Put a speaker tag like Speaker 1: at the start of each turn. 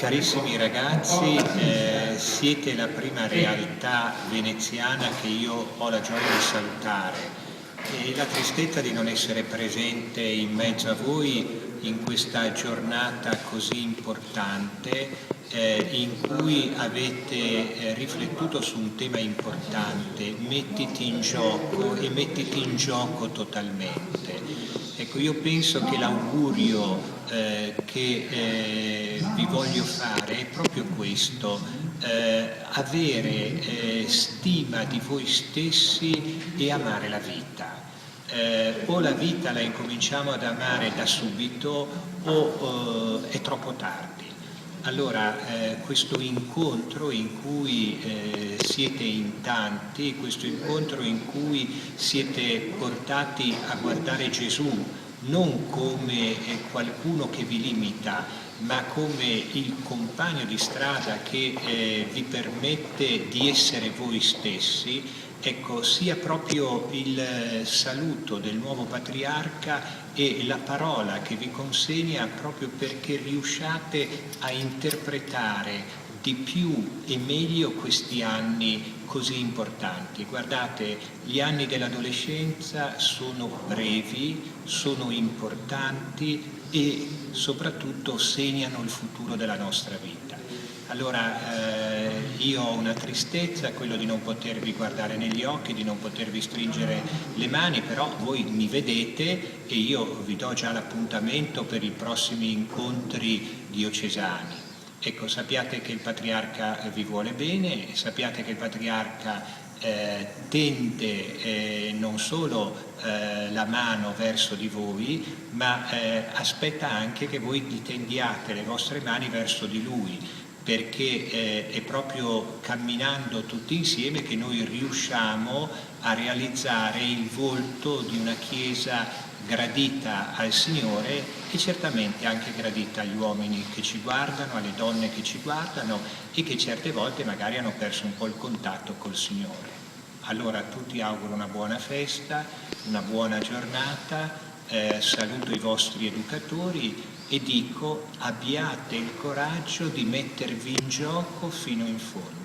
Speaker 1: Carissimi ragazzi, siete la prima realtà veneziana che io ho la gioia di salutare e la tristezza di non essere presente in mezzo a voi in questa giornata così importante in cui avete riflettuto su un tema importante: mettiti in gioco e mettiti in gioco totalmente. Ecco, io penso che l'augurio che vi voglio fare è proprio questo: avere stima di voi stessi e amare la vita. O la vita la incominciamo ad amare da subito o è troppo tardi. Allora, questo incontro in cui siete in tanti, questo incontro in cui siete portati a guardare Gesù non come qualcuno che vi limita, ma come il compagno di strada che vi permette di essere voi stessi, ecco, sia proprio il saluto del nuovo patriarca e la parola che vi consegna proprio perché riusciate a interpretare di più e meglio questi anni così importanti. Guardate, gli anni dell'adolescenza sono brevi, sono importanti e soprattutto segnano il futuro della nostra vita. Allora io ho una tristezza, quello di non potervi guardare negli occhi, di non potervi stringere le mani, però voi mi vedete e io vi do già l'appuntamento per i prossimi incontri diocesani. Ecco, sappiate che il Patriarca vi vuole bene, sappiate che il Patriarca tende non solo la mano verso di voi, ma aspetta anche che voi tendiate le vostre mani verso di Lui, perché è proprio camminando tutti insieme che noi riusciamo a realizzare il volto di una Chiesa gradita al Signore e certamente anche gradita agli uomini che ci guardano, alle donne che ci guardano e che certe volte magari hanno perso un po' il contatto col Signore. Allora a tutti auguro una buona festa, una buona giornata, saluto i vostri educatori e dico: abbiate il coraggio di mettervi in gioco fino in fondo.